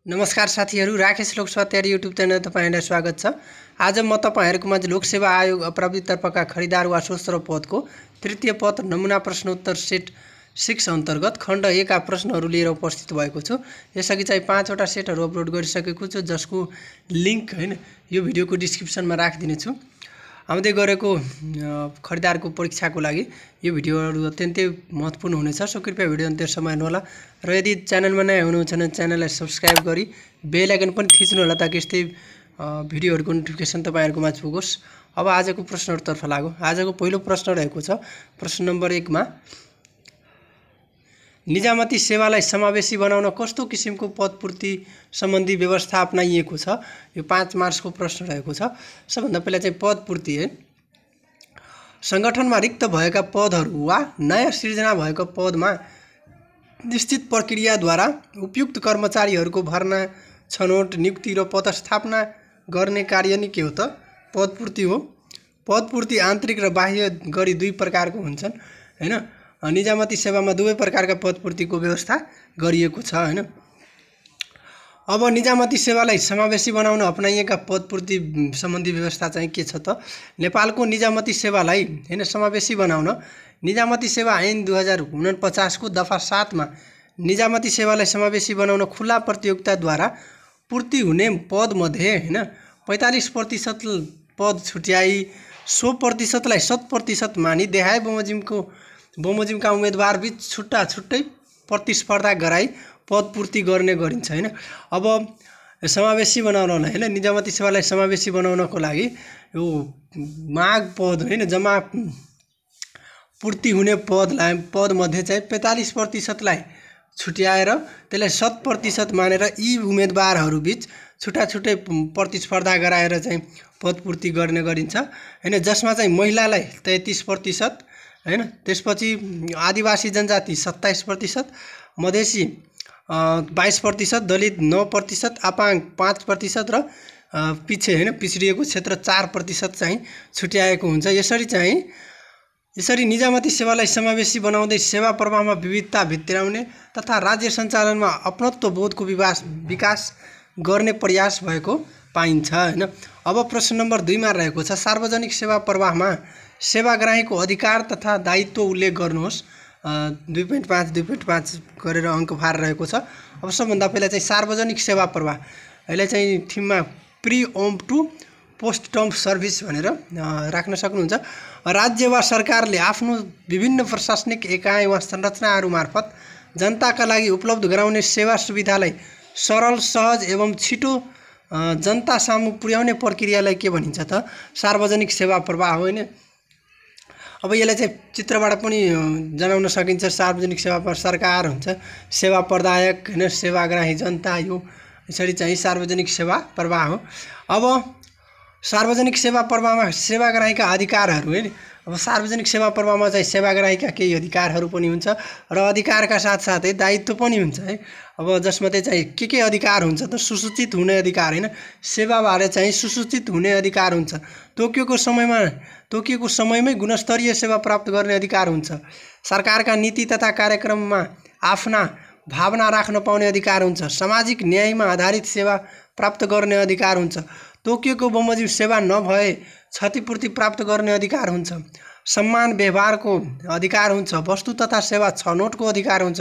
नमस्कार साथीहरू, राकेश लोकसेवा तयारी युट्युब च्यानल तपाईहरुलाई स्वागत छ। आज म तपाईहरुको माझ लोकसेवा आयोग अप्राविधितर्फका खरिदार वा सोस्रो पदको तृतीय पद नमुना प्रश्नोत्तर सेट 6 अन्तर्गत खण्ड 1 का प्रश्नहरू लिएर उपस्थित भएको छु। यसअघि चाहिँ 5 वटा सेटहरू अपलोड गरिसकेको छु, जसको लिंक यो भिडियोको डिस्क्रिप्सनमा राखिदिने छु। आउँदै गरेको खरिदारको परीक्षाको लागि यो भिडियोहरू अत्यन्तै महत्त्वपूर्ण हुनेछ, सो कृपया भिडियो अन्त्यसम्म हेर्नुहोला र यदि च्यानलमा नयाँ हुनुहुन्छ भने च्यानललाई सब्स्क्राइब गरी बेल आइकन पनि थिच्नु होला ताकि यस्तै भिडियोहरूको नोटिफिकेसन तपाईहरुको माझ पुगोस्। अब आजको प्रश्नहरुतर्फ लागौं। आजको पहिलो प्रश्न रहेको छ प्रश्न नम्बर 1 मा निजामती सेवालाई समावेशी बनाउन कस्तो किसिमको पदपूर्ति सम्बन्धी व्यवस्था अपनाइएको छ। यो 5 मार्क्सको प्रश्न रहेको छ। सबभन्दा पहिला चाहिँ पदपूर्ति है। संगठनमा रिक्त भएका पदहरू वा नयाँ सृजना भएको पदमा निश्चित प्रक्रियाद्वारा उपयुक्त कर्मचारीहरूको भर्ना, छनौट, नियुक्ति र पदस्थापना गर्ने कार्य नै के हो त? पदपूर्ति हो। पदपूर्ति आन्तरिक र बाह्य गरी दुई प्रकारको हुन्छन् हैन। निजामती सेवामा दुवै प्रकारका पदपूर्तिको व्यवस्था गरिएको छ हैन। अब निजामती सेवालाई समावेशी बनाउन अपनाइएका पदपूर्ति सम्बन्धी व्यवस्था चाहिँ के छ त? नेपालको निजामती सेवालाई समावेशी बनाउन निजामती सेवा ऐन 2049 को दफा 7 मा निजामती सेवालाई समावेशी बनाउन खुला प्रतियोगिताद्वारा पूर्ति हुने पद मध्ये 45% पद छुट्याई 100% लाई 100% मानि देहाय बमोजिमका उम्मेदवार बीच छुट्टा छुट्टै प्रतिस्पर्धा गराई पदपूर्ति गर्ने गरिन्छ हैन। अब समावेशी बनाउन निजामती सेवालाई समावेशी बनाउनको लागि यो माग पद जम्मा पूर्ति हुने पद मध्ये चाहिँ 45% लाई छुट्याएर त्यसलाई 100% मानेर यी उम्मेदवारहरू बीच छुट्टा छुट्टै प्रतिस्पर्धा गराएर चाहिँ पदपूर्ति गर्ने गरिन्छ हैन। जसमा चाहिँ महिलालाई 33% हैन, त्यसपछि आदिवासी जनजाति 27%, मधेसी 22%, दलित 9%, अपाङ्ग 5% र पछि पिछडिएको क्षेत्र 4% चाहिँ छुट्याएको हुन्छ। यसरी निजामती सेवालाई समावेशी बनाउँदै सेवा प्रवाहमा विविधता भित्र्याउने तथा राज्य सञ्चालनमा अपनत्व बोधको विकास गर्ने प्रयास भएको पाइन्छ हैन। अब प्रश्न नम्बर 2 मा रहेको छ सार्वजनिक सेवा प्रवाहमा सेवाग्राहीको अधिकार तथा दायित्व उल्लेख गर्नुहोस्। 2.5 गरेर अङ्क भार रहेको छ। अब सबभन्दा पहिला चाहिँ सार्वजनिक सेवा प्रवाह, यसलाई चाहिँ थिममा प्री ओम्प टु पोस्ट टम्प सर्भिस भनेर राख्न सक्नुहुन्छ। राज्य वा सरकारले आफ्नो विभिन्न प्रशासनिक एकाइ वा संरचनाहरू मार्फत जनताका लागि उपलब्ध गराउने सेवा सुविधालाई सरल, सहज एवं छिटो जनता सामु पुर्याउने प्रक्रियालाई के भनिन्छ त? सार्वजनिक सेवा प्रवाह हो हैन। अब यसलाई चाहिँ चित्रबाट पनि जनाउन सकिन्छ। सार्वजनिक सेवा सरकार हुन्छ, सेवा प्रदायक हैन, सेवाग्राही जनता, यो यसरी चाहिँ सार्वजनिक सेवा प्रवाह हो। अब सार्वजनिक सेवा प्रवाहमा सेवाग्राहीका अधिकारहरू हैन। अब सार्वजनिक सेवा प्रवाहमा चाहिँ सेवाग्राहीका केही अधिकारहरू पनि हुन्छ र अधिकारका साथसाथै दायित्व पनि हुन्छ है। अब जसमध्ये चाहिँ के अधिकार हुन्छ त? सुसूचित हुने अधिकार हैन, सेवाबारे चाहिँ सुसूचित हुने अधिकार हुन्छ। तोकिएको समयमै गुणस्तरीय सेवा प्राप्त गर्ने अधिकार हुन्छ। सरकारका नीति तथा कार्यक्रममा आफ्ना भावना राख्न पाउने अधिकार हुन्छ। सामाजिक न्यायमा आधारित सेवा प्राप्त गर्ने अधिकार हुन्छ। तोकिएको बमोजिम सेवा नभए क्षतिपूर्ति प्राप्त गर्ने अधिकार हुन्छ। सम्मान व्यवहारको अधिकार हुन्छ। वस्तु तथा सेवा छनौटको अधिकार हुन्छ।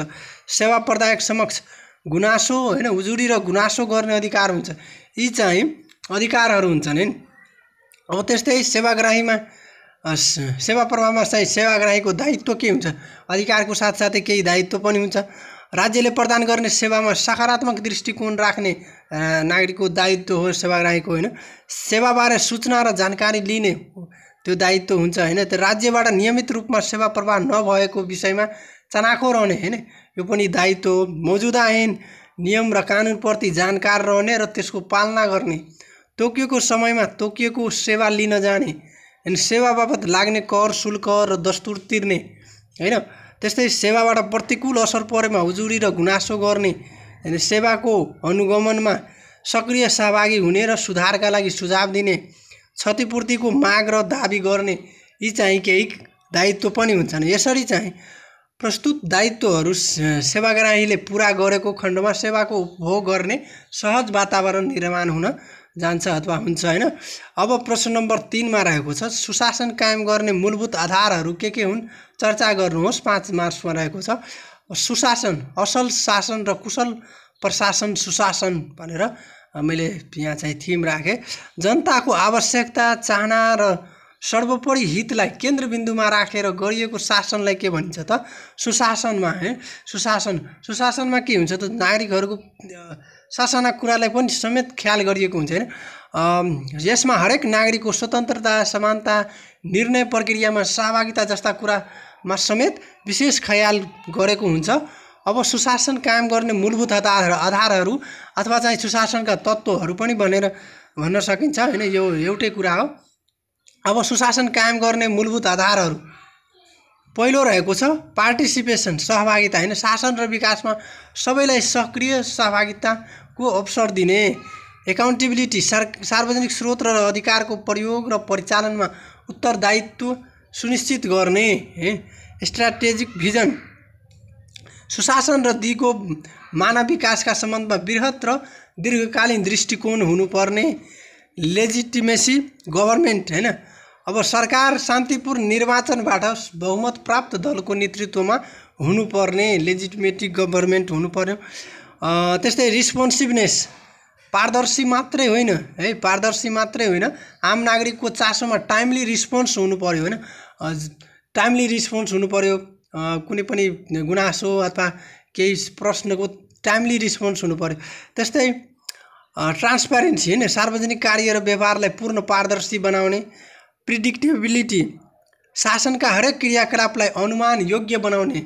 सेवा प्रदायक समक्ष गुनासो हैन, उजुरी र गुनासो गर्ने अधिकार हुन्छ। यी चाहिँ अधिकारहरू हुन्छन् हैन। अब त्यस्तै सेवाग्राहीमा सेवा प्रवाहमा चाहिँ सेवाग्राहीको दायित्व के हुन्छ? अधिकारको साथसाथै केही दायित्व पनि हुन्छ। राज्यले प्रदान गर्ने सेवामा सकारात्मक दृष्टिकोण राख्ने नागरिकको दायित्व हो सेवाग्राहीको हैन। सेवाबारे सूचना र जानकारी लिने त्यो दायित्व हुन्छ हैन। त्यो राज्यबाट नियमित रूपमा सेवा प्रवाह नभएको विषयमा चनाखो रहने हैन, यो पनि दायित्व हो। मौजुदा ऐन नियम र कानुनप्रति जानकार रहने र त्यसको पालना गर्ने। तोकिएको समयमा तोकिएको सेवा लिन जाने हैन। सेवा बाबत लाग्ने कर, शुल्क र दस्तुर तिर्ने हैन। त्यस्तै सेवाबाट प्रतिकूल असर परेमा उजुरी र गुनासो गर्ने हैन। सेवाको अनुगमनमा सक्रिय सहभागी हुने र सुधारका लागि सुझाव दिने। क्षतिपूर्तिको माग र दाबी गर्ने। यी चाहिँ केही दायित्व पनि हुन्छन्। यसरी चाहिँ प्रस्तुत दायित्वहरू सेवाग्राहीले पूरा गरेको खण्डमा सेवाको उपभोग गर्ने सहज वातावरण निर्माण हुन जान्छ अथवा हुन्छ हैन। अब प्रश्न नम्बर 3 मा रहेको छ सुशासन कायम गर्ने मूलभूत आधारहरू के हुन् चर्चा गर्नुहोस्। 5 मार्क्समा रहेको छ सुशासन असल शासन र कुशल प्रशासन सुशासन भनेर मैले यहाँ चाहिँ थीम राखे। जनताको आवश्यकता चाहना र सर्वोपरि हितलाई केन्द्रबिन्दुमा राखेर गरिएको शासनलाई के भनिन्छ त सुशासनमा है। सुशासनमा के हुन्छ त नागरिकहरूको सासाना कुरालाई पनि समेत ख्याल गरिएको हुन्छ हैन। यसमा हरेक नागरिकको स्वतन्त्रता समानता निर्णय प्रक्रियामा सहभागिता जस्ता कुरामा समेत विशेष ख्याल गरेको हुन्छ। अब सुशासन कायम गर्ने मूलभूत आधारहरू अथवा चाहिँ सुशासनका तत्त्वहरू पनि भन्न सकिन्छ हैन। यो एउटै कुरा हो। अब सुशासन कायम गर्ने मूलभूत आधारहरू पहिलो रहेको छ पार्टिसिपेसन सहभागिता हैन। शासन र विकासमा सबैलाई सक्रिय सहभागिताको अवसर दिने। एकाउन्टेबिलिटी सार्वजनिक स्रोत र अधिकारको प्रयोग र परिचालनमा उत्तरदायित्व सुनिश्चित गर्ने। स्ट्र्याटेजिक भिजन सुशासन र दिगो मानव विकासका सम्बन्धमा बृहत र दीर्घकालीन दृष्टिकोण हुनुपर्ने। लेजिटिमेसी गभर्नमेन्ट हैन। अब सरकार शान्तिपूर्ण निर्वाचनबाट बहुमत प्राप्त दलको नेतृत्वमा हुनुपर्ने लेजिटिमेटिक गभर्नमेन्ट हुनुपर्यो। त्यस्तै रिस्पोन्सिभनेस पारदर्शी मात्रै होइन है पारदर्शी मात्रै होइन आम नागरिकको चासोमा टाइमली रिस्पोन्स हुनुपर्यो हैन। टाइमली रिस्पोन्स हुनुपर्यो कुनै पनि गुनासो अथवा केही प्रश्नको टाइमली रिस्पोन्स हुनुपर्यो। त्यस्तै ट्रान्सप्यारेन्सी हैन सार्वजनिक कार्य र व्यवहारलाई पूर्ण पारदर्शी बनाउने। प्रिडिक्टेबिलिटी शासनका हरेक क्रियाकलापलाई अनुमान योग्य बनाउने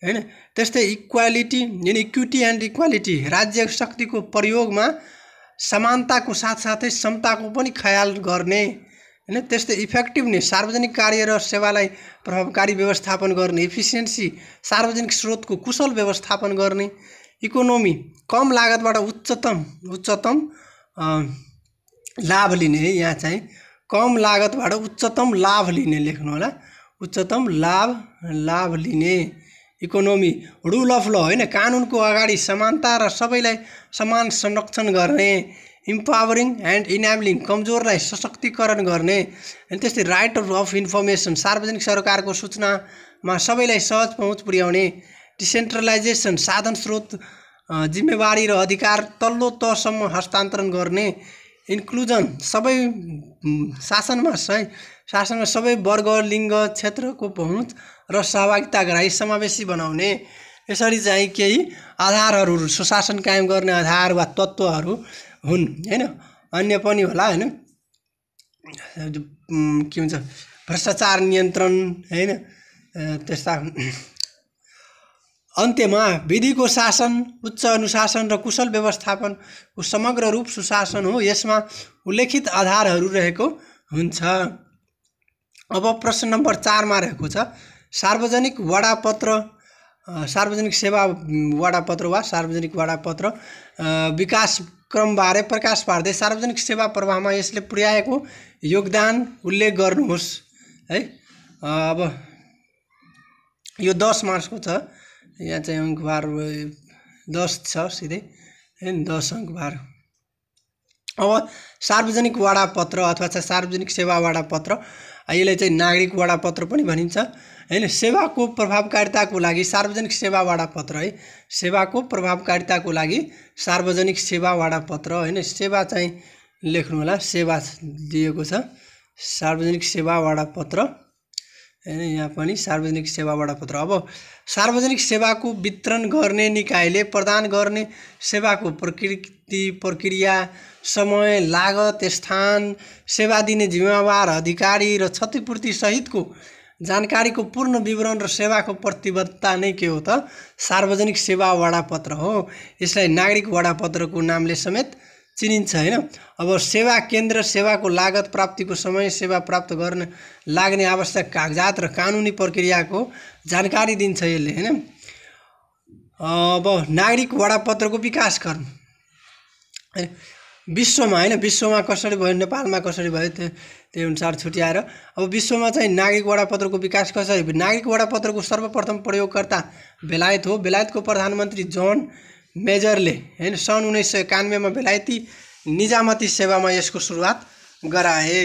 हैन। त्यस्तै इक्विटी एन्ड इक्वालिटी राज्य शक्तिको प्रयोगमा समानताको साथसाथै समताको पनि ख्याल गर्ने हैन। त्यस्तै इफेक्टिभनेस सार्वजनिक कार्य र सेवालाई प्रभावकारी व्यवस्थापन गर्ने। इफिसियन्सी सार्वजनिक स्रोतको कुशल व्यवस्थापन गर्ने। इकोनोमी कम लागतबाट उच्चतम लाभ लिने। यहाँ चाहिँ कम लागतबाट उच्चतम लाभ लिने लेख्नु होला उच्चतम लाभ लिने। इकोनोमी रुल अफ ल हैन कानुनको अगाडि समानता र सबैलाई समान संरक्षण गर्ने। इम्पावरिङ एन्ड इनेबलिङ कमजोरलाई सशक्तिकरण गर्ने। अनि त्यस्तै राइट अफ इन्फर्मेसन सार्वजनिक सरकारको सूचनामा सबैलाई सहज पहुँच पुर्याउने। डिसेन्ट्रलाइजेसन साधन स्रोत जिम्मेवारी र अधिकार तल्लो तहसम्म हस्तान्तरण गर्ने। इन्क्लुजन सबै शासनमा सबै वर्ग लिङ्ग क्षेत्रको पहुँच र सहभागिता गराई समावेशी बनाउने। यसरी चाहिँ केही आधारहरू सुशासन कायम गर्ने आधार वा तत्त्वहरू हुन् हैन। अन्य पनि होला हैन के भन्छ भ्रष्टाचार नियन्त्रण हैन। त्यस्ता अन्त्यमा विधिको शासन उच्च अनुशासन र कुशल व्यवस्थापनको समग्र रूप सुशासन हो। यसमा उल्लेखित आधारहरू रहेको हुन्छ। अब प्रश्न नम्बर 4 मा रहेको छ सार्वजनिक सेवा वडापत्र वा सार्वजनिक वडापत्र विकास क्रमबारे प्रकाश पार्दै सार्वजनिक सेवा प्रवाहमा यसले पुर्याएको योगदान उल्लेख गर्नुहोस् है। अब यो 10 मार्क्सको छ। यहाँ चाहिँ अङ्कभार 10 छ सिधै हैन 10 अङ्कभार। अब सार्वजनिक वडापत्र अथवा चाहिँ सार्वजनिक सेवा वडापत्र यसलाई चाहिँ नागरिक वडापत्र पनि भनिन्छ हैन। सेवाको प्रभावकारिताको लागि सार्वजनिक सेवा वडापत्र है सेवाको प्रभावकारिताको लागि सार्वजनिक सेवा वडापत्र हैन। सेवा चाहिँ लेख्नु होला सेवा दिएको छ सार्वजनिक सेवा वडापत्र हैन। यहाँ पनि सार्वजनिक सेवा वडापत्र। अब सार्वजनिक सेवाको वितरण गर्ने निकायले प्रदान गर्ने सेवाको प्रकृति प्रक्रिया समय लागत स्थान सेवा दिने जिम्मेवार अधिकारी र क्षतिपूर्ति सहितको जानकारीको पूर्ण विवरण र सेवाको प्रतिबद्धता नै के हो त सार्वजनिक सेवा वडापत्र हो। यसलाई नागरिक वडापत्रको नामले समेत चिनिन्छ हैन। अब सेवा केन्द्र सेवाको लागत प्राप्तिको समय सेवा प्राप्त गर्न लाग्ने आवश्यक कागजात र कानुनी प्रक्रियाको जानकारी दिन्छ यसले हैन। अब नागरिक वडापत्रको विकास गर्न विश्वमा हैन, विश्वमा कसरी भयो, नेपालमा कसरी भयो त्यही अनुसार छुट्याएर अब विश्वमा चाहिँ नागरिक वडापत्रको विकास कसरी। नागरिक वडापत्रको सर्वप्रथम प्रयोगकर्ता बेलायत हो। बेलायतको प्रधानमन्त्री जन मेजरले हैन सन् 1991 मा बेलायती निजामती सेवामा यसको सुरुवात गराए।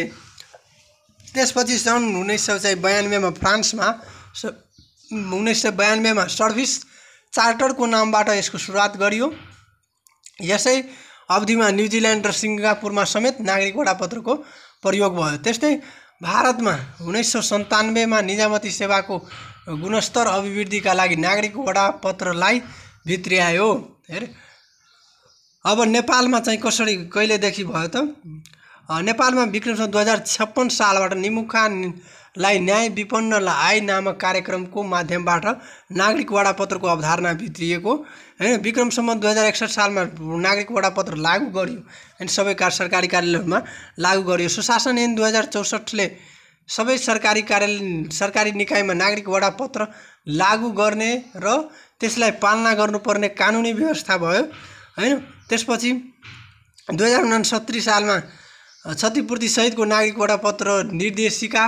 त्यसपछि सन् 1992 मा फ्रान्समा 1992 मा सर्भिस चार्टरको नामबाट यसको सुरुवात गरियो। यसै अवधिमा न्युजिल्यान्ड र सिङ्गापुरमा समेत नागरिक वडापत्रको प्रयोग भयो। त्यस्तै भारतमा 1997 मा निजामती सेवाको गुणस्तर अभिवृद्धिका लागि नागरिक वडापत्रलाई भित्र्यायो। हेरे अब नेपालमा चाहिँ कसरी कहिलेदेखि भयो त? नेपालमा विक्रम 2056 सालबाट निमुखालाई न्याय विपन्नलाई नामक कार्यक्रमको माध्यमबाट नागरिक वडापत्रको अवधारणा भित्रिएको हैन। विक्रमसम्म 2061 सालमा नागरिक वडापत्र लागू गरियो हैन, सबै सरकारी कार्यालयहरूमा लागू गरियो। सुशासन ऐन 2064 ले सबै सरकारी निकायमा नागरिक वडापत्र लागू गर्ने र त्यसलाई पालना गर्नुपर्ने कानुनी व्यवस्था भयो हैन। त्यसपछि 2069 सालमा क्षतिपूर्ति सहितको नागरिक वडापत्र निर्देशिका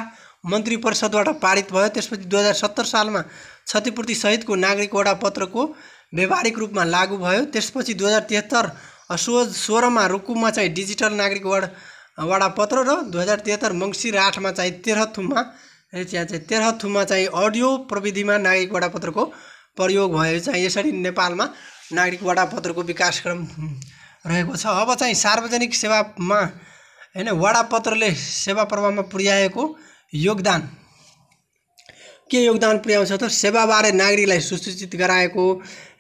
मन्त्री परिषदबाट पारित भयो। त्यसपछि 2070 सालमा क्षतिपूर्ति सहितको नागरिक वडापत्रको व्यावहारिक रूपमा लागू भयो। त्यसपछि 2073 असोज 16 मा रुकुममा चाहिँ डिजिटल नागरिक वडापत्र र 2073 मङ्सिर 8 मा चाहिँ तेह्रथुममा चाहिँ अडियो प्रविधिमा नागरिक वडापत्रको प्रयोग भयो। चाहिँ यसरी नेपालमा नागरिक वडापत्रको विकासक्रम रहेको छ। अब चाहिँ सार्वजनिक सेवामा हैन वडापत्रले सेवा प्रवाहमा पुर्याएको योगदान के योगदान पुर्याउँछ त? सेवाबारे नागरिकलाई सूचित गराएको,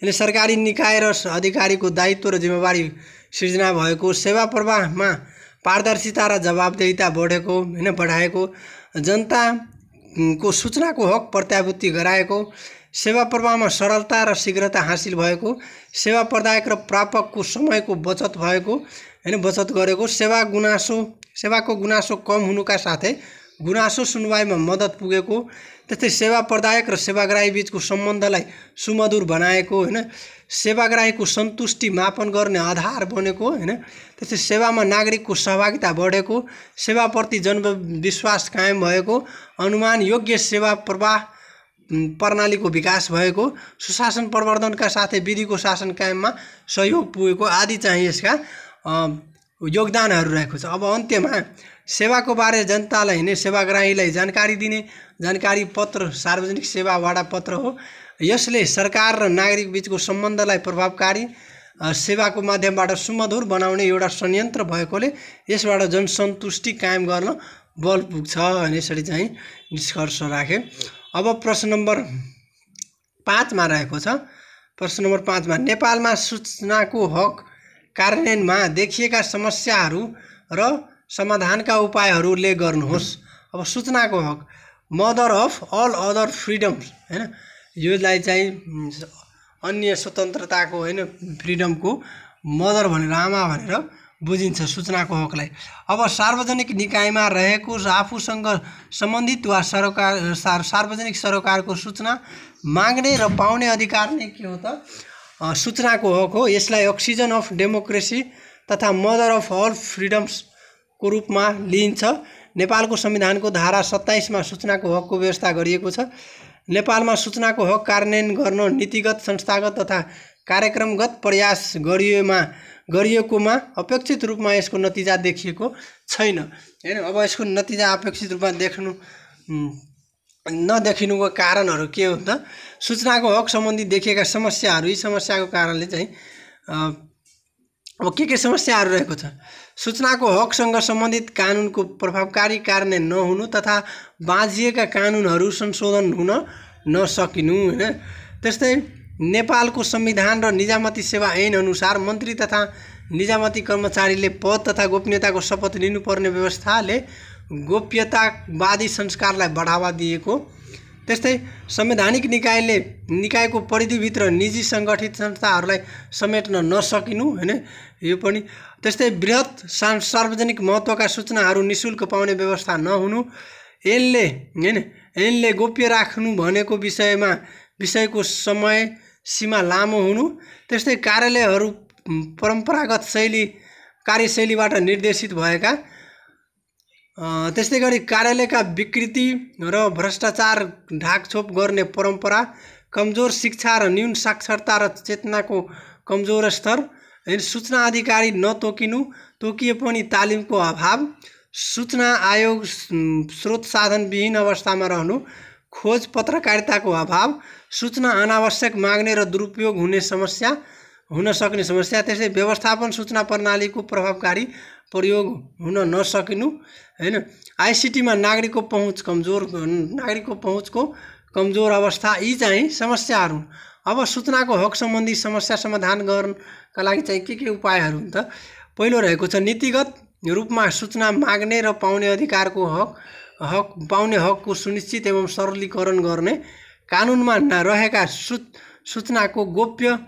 हैन सरकारी निकाय र अधिकारीको दायित्व र जिम्मेवारी सृजना भएको, सेवा प्रवाहमा पारदर्शिता र जवाबदेहिता बढेको हैन बढाएको, जनताको सूचनाको हक प्रत्याभूति गराएको, सेवा प्रवाहमा सरलता र शीघ्रता हासिल भएको, सेवा प्रदायक र प्रापकको समयको बचत भएको हैन बचत गरेको, सेवाको गुनासो कम हुनुका साथै गुनासो सुनवाईमा मद्दत पुगेको, त्यस्तै सेवा प्रदायक र सेवाग्राही बीचको सम्बन्धलाई सुमधुर बनाएको हैन, सेवाग्राहीको सन्तुष्टि मापन गर्ने आधार बनेको हैन, त्यस्तै सेवामा नागरिकको सहभागिता बढेको, सेवाप्रति जनविश्वास कायम भएको, अनुमान योग्य सेवा प्रवाह प्रणालीको विकास भएको, सुशासन प्रवर्धनका साथै विधिको शासन कायममा सहयोग पुगेको आदि चाहिँ यसका योगदानहरू रहेको छ। अब अन्त्यमा सेवाको बारे जनतालाई नै सेवाग्राहीलाई जानकारी दिने जानकारी पत्र सार्वजनिक सेवा वडापत्र हो। यसले सरकार र नागरिक बीचको सम्बन्धलाई प्रभावकारी सेवाको माध्यमबाट सुमधुर बनाउने एउटा संयन्त्र भएकोले यसबाट जनसन्तुष्टि कायम गर्न बल पुग्छ अनि यसरी चाहिँ निष्कर्ष राखे। अब प्रश्न नम्बर 5 मा रहेको छ। प्रश्न नम्बर 5 मा नेपालमा सूचनाको हक कार्यान्वयनमा देखिएका समस्याहरू र समाधानका उपायहरूले गर्नुहोस्। अब सूचनाको हक mother of all other freedoms हैन, यसलाई चाहिँ अन्य स्वतन्त्रताको हैन फ्रिडमको मदर भनेर आमा भनेर बुझिन्छ सूचनाको हकलाई। अब सार्वजनिक निकायमा रहेको आफूसँग सम्बन्धित वा सार्वजनिक सरोकारको सूचना माग्ने र पाउने अधिकार नै के हो त? सूचनाको हक हो। यसलाई अक्सिजन अफ डेमोक्रेसी तथा मदर अफ अल फ्रिडम्सको रूपमा लिइन्छ। नेपालको संविधानको धारा 27 मा सूचनाको हकको व्यवस्था गरिएको छ। नेपालमा सूचनाको हक कार्यान्वयन गर्न नीतिगत संस्थागत तथा कार्यक्रमगत प्रयास गरिएकोमा अपेक्षित रूपमा यसको नतिजा देखिएको छैन हैन। अब यसको नतिजा अपेक्षित रूपमा नदेखिनुको कारणहरू के हो त? सूचनाको हक सम्बन्धी देखिएका समस्याहरू, यी समस्याको कारणले चाहिँ अब के समस्याहरू रहेको छ? सूचनाको हकसँग सम्बन्धित कानुनको प्रभावकारी कार्यान्वयन नहुनु तथा बाँझिएका कानुनहरू संशोधन हुन नसकिनु हैन। त्यस्तै नेपालको संविधान र निजामती सेवा ऐन अनुसार मन्त्री तथा निजामती कर्मचारीले पद तथा गोपनीयताको शपथ लिनुपर्ने व्यवस्थाले गोप्यतावादी संस्कारलाई बढावा दिएको। त्यस्तै संवैधानिक निकायको परिधिभित्र निजी संगठित संस्थाहरूलाई समेट्न नसकिनु हैन, यो पनि। त्यस्तै बृहत सार्वजनिक महत्त्वका सूचनाहरू निशुल्क पाउने व्यवस्था नहुनु, ऐनले गोप्य राख्नु भनेको विषयको समय सीमा लामो हुनु। त्यस्तै कार्यालयहरू परम्परागत शैलीका कार्यशैलीबाट निर्देशित भएका, त्यस्तै गरी कार्यालयका विकृति र भ्रष्टाचार ढाकछोप गर्ने परम्परा, कमजोर शिक्षा र न्यून साक्षरता र चेतनाको कमजोर स्तर, सूचना अधिकारी तोकिए पनि तालिमको अभाव, सूचना आयोग स्रोत साधन विहीन अवस्थामा रहनु, खोज पत्रकारिताको अभाव, सूचना अनावश्यक माग्ने र दुरुपयोग हुन सक्ने समस्या, त्यसै व्यवस्थापन सूचना प्रणालीको प्रभावकारी प्रयोग हुन नसकिनु हैन, आईसीटीमा नागरिकको पहुँचको कमजोर अवस्था, यी चाहिँ समस्याहरू हुन्। अब सूचनाको हक सम्बन्धी समस्या समाधान गर्नका लागि चाहिँ के उपायहरू हुन् त? पहिलो रहेको छ नीतिगत रूपमा सूचना माग्ने र पाउने अधिकारको पाउने हकको सुनिश्चित एवं सरलीकरण गर्ने, कानुनमा रहेका सूचनाको गोप्य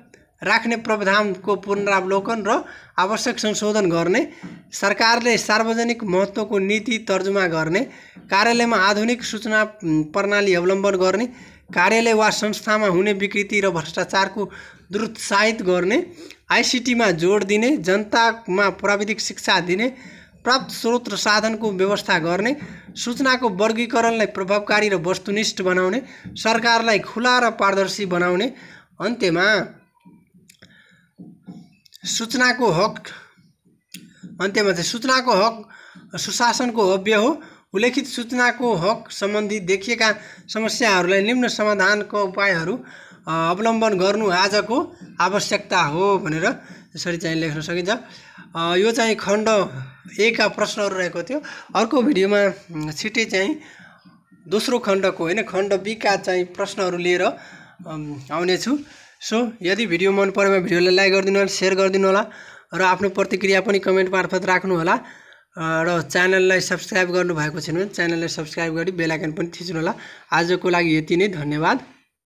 राख्ने प्रावधानको पुनरावलोकन र आवश्यक संशोधन गर्ने, सरकारले सार्वजनिक महत्त्वको नीति तर्जुमा गर्ने, कार्यालयमा आधुनिक सूचना प्रणाली अवलम्बन गर्ने, कार्यालय वा संस्थामा हुने विकृति र भ्रष्टाचारको दुरुत्साहित गर्ने, आईसीटीमा जोड दिने, जनतामा प्राविधिक शिक्षा दिने, प्राप्त स्रोत र साधनको व्यवस्था गर्ने, सूचनाको वर्गीकरणलाई प्रभावकारी र वस्तुनिष्ठ बनाउने, सरकारलाई खुला र पारदर्शी बनाउने, अन्त्यमा सूचनाको हक सुशासनको अव्यय हो। उल्लेखित सूचनाको हक सम्बन्धी देखिएका समस्याहरूलाई निम्न समाधानको उपायहरू अवलम्बन गर्नु आजको आवश्यकता हो भनेर यसरी चाहिँ लेख्न सकिन्छ। यो चाहिँ खण्ड 1 का प्रश्नहरू रहेको थियो। अर्को भिडियोमा छिट्टै चाहिँ दोस्रो खण्डको हैन खण्ड B का चाहिँ प्रश्नहरू लिएर आउने छु। सो यदि भिडियो मन परेमा भिडियोलाई लाइक गरिदिनु होला, शेयर गरिदिनु होला र आफ्नो प्रतिक्रिया पनि कमेन्ट मार्फत राख्नु होला र च्यानललाई सब्स्क्राइब गर्नु भएको छैन भने च्यानललाई सब्स्क्राइब गरी बेल आइकन पनि थिच्नु होला। आजको लागि यति नै, धन्यवाद।